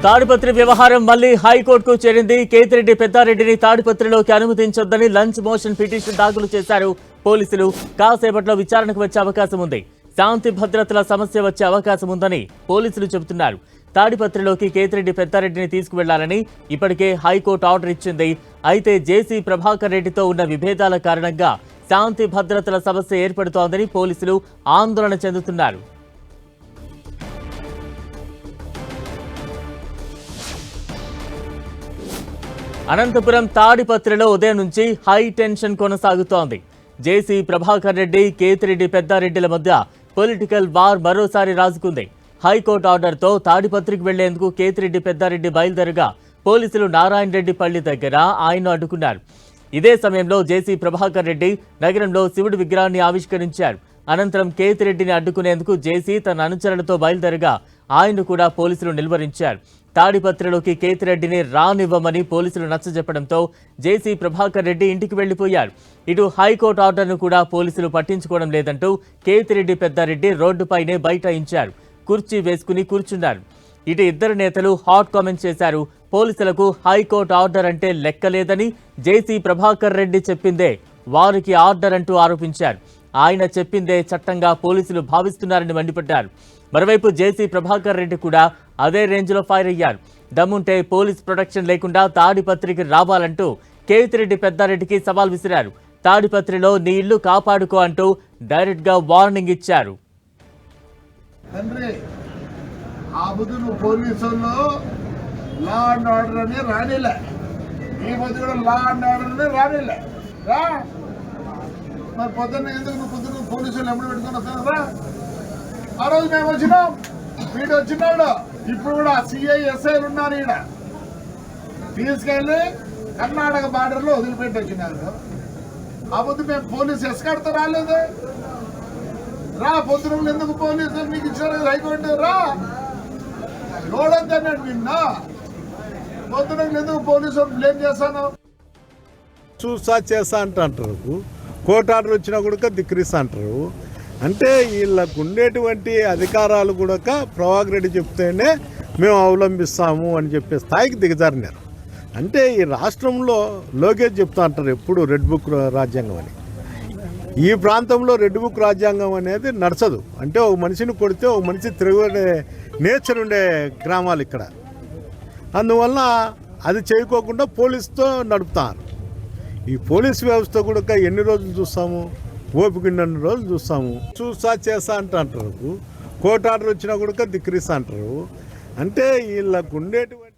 తాడిపత్రి వ్యవహారం మళ్లీ హైకోర్టుకు చేరింది. కేతిరెడ్డి పెద్దారెడ్డిని తాడిపత్రిలోకి అనుమతించొద్దని లంచ్ మోషన్ పిటిషన్ దాఖలు చేశారు పోలీసులు. కాసేపట్లో విచారణకు వచ్చే అవకాశం ఉంది. శాంతి భద్రతల సమస్య వచ్చే అవకాశం ఉందని పోలీసులు చెబుతున్నారు. తాడిపత్రిలోకి కేతిరెడ్డి పెద్దారెడ్డిని తీసుకువెళ్లాలని ఇప్పటికే హైకోర్టు ఆర్డర్ ఇచ్చింది. అయితే జేసీ ప్రభాకర్ రెడ్డితో ఉన్న విభేదాల కారణంగా శాంతి భద్రతల సమస్య ఏర్పడుతోందని పోలీసులు ఆందోళన చెందుతున్నారు. అనంతపురం తాడిపత్రిలో ఉదయం నుంచి హై టెన్షన్ కొనసాగుతోంది. జేసీ ప్రభాకర్ రెడ్డి, కేతిరెడ్డి పెద్దారెడ్డిల మధ్య పొలిటికల్ వార్ మరోసారి రాజుకుంది. హైకోర్టు ఆర్డర్తో తాడిపత్రికి వెళ్లేందుకు కేతిరెడ్డి పెద్దారెడ్డి బయలుదేరగా పోలీసులు నారాయణ రెడ్డి పల్లి దగ్గర ఆయన్ను అడ్డుకున్నారు. ఇదే సమయంలో జేసీ ప్రభాకర్ రెడ్డి నగరంలో శివుడి విగ్రహాన్ని ఆవిష్కరించారు. అనంతరం కేతిరెడ్డిని అడ్డుకునేందుకు జేసీ తన అనుచరులతో బయలుదేరగా ఆయన్ను కూడా పోలీసులు నిలువరించారు. తాడిపత్రిలోకి కేతిరెడ్డిని రానివ్వమని పోలీసులు నచ్చజెప్పడంతో జేసీ ప్రభాకర్ రెడ్డి ఇంటికి వెళ్లిపోయారు. ఇటు హైకోర్టు ఆర్డర్ను కూడా పోలీసులు పట్టించుకోవడం లేదంటూ కేతిరెడ్డి పెద్దారెడ్డి రోడ్డుపైనే బైఠాయించారు. కుర్చీ వేసుకుని కూర్చున్నారు. ఇటు ఇద్దరు నేతలు హాట్ కామెంట్స్ చేశారు. పోలీసులకు హైకోర్టు ఆర్డర్ అంటే లెక్కలేదని జేసీ ప్రభాకర్ రెడ్డి చెప్పిందే వారికి ఆర్డర్ అంటూ ఆరోపించారు. ఆయన చెప్పిందే చట్టంగా పోలీసులు భావిస్తున్నారని మండిపడ్డారు. మరోవైపు జేసీ ప్రభాకర్ రెడ్డి కూడా అదే రేంజ్లో ఫైర్ అయ్యారు. దమ్ముంటే పోలీస్ ప్రొటెక్షన్ లేకుండా తాడిపత్రికి రావాలంటూ కేతిరెడ్డి పెద్దారెడ్డికి సవాల్ విసిరారు. తాడిపత్రిలో నీ ఇల్లు కాపాడుకో అంటూ డైరెక్ట్ గా వార్నింగ్ ఇచ్చారు. లా అండ్ ఆర్డర్ అని రానిలే, ఈ మధ్య కూడా లా అండ్ ఆర్డర్ అని రానిలే. రా మరి పొద్దున్న ఎందుకు నువ్వు పొద్దున్న పోలీసులు ఎప్పుడు పెట్టుకుని వస్తున్నారా? ఆ రోజు మేము వచ్చినాం, వీడు వచ్చినాడు. ఇప్పుడు కూడా సిఐ ఎస్ఐలు ఉన్నారు. ఈడ తీసుకెళ్ళి కర్ణాటక బార్డర్లో వదిలిపెట్టి వచ్చినారు. ఆ పొద్దు మేము పోలీసు ఎస్కాడుతో రాలేదు. రా పొద్దున ఎందుకు పోలీసులు మీకు ఇచ్చారు హైకోర్టు? రా లోడొద్దన్నాడు నిన్న. పొద్దున ఎందుకు పోలీసులు బ్లేమ్ చేస్తాను? చూసా చేస్తా అంటారు. కోర్టు ఆర్డర్ వచ్చినా కూడా ధిక్కరిస్తా అంటారు. అంటే వీళ్ళకు ఉండేటువంటి అధికారాలు కూడా ప్రభాకర్ రెడ్డి చెప్తేనే మేము అవలంబిస్తాము అని చెప్పే స్థాయికి దిగజారినారు. అంటే ఈ రాష్ట్రంలో లోకేష్ చెప్తా అంటారు ఎప్పుడు రెడ్ బుక్ రాజ్యాంగం అని. ఈ ప్రాంతంలో రెడ్ బుక్ రాజ్యాంగం అనేది నడచదు. అంటే ఒక మనిషిని కొడితే ఒక మనిషి తిరగడే నేచర్ ఉండే గ్రామాలు ఇక్కడ. అందువల్ల అది చేయకోకుండా పోలీసుతో నడుపుతారు. ఈ పోలీస్ వ్యవస్థ కూడా ఎన్ని రోజులు చూస్తాము? ఓపిక అన్ని రోజులు చూస్తాము. చూసా చేస్తా అంటారు. కోర్టు ఆర్డర్ వచ్చినా కూడా ధిక్కరిస్తా అంటారు. అంటే వీళ్ళకు ఉండేటువంటి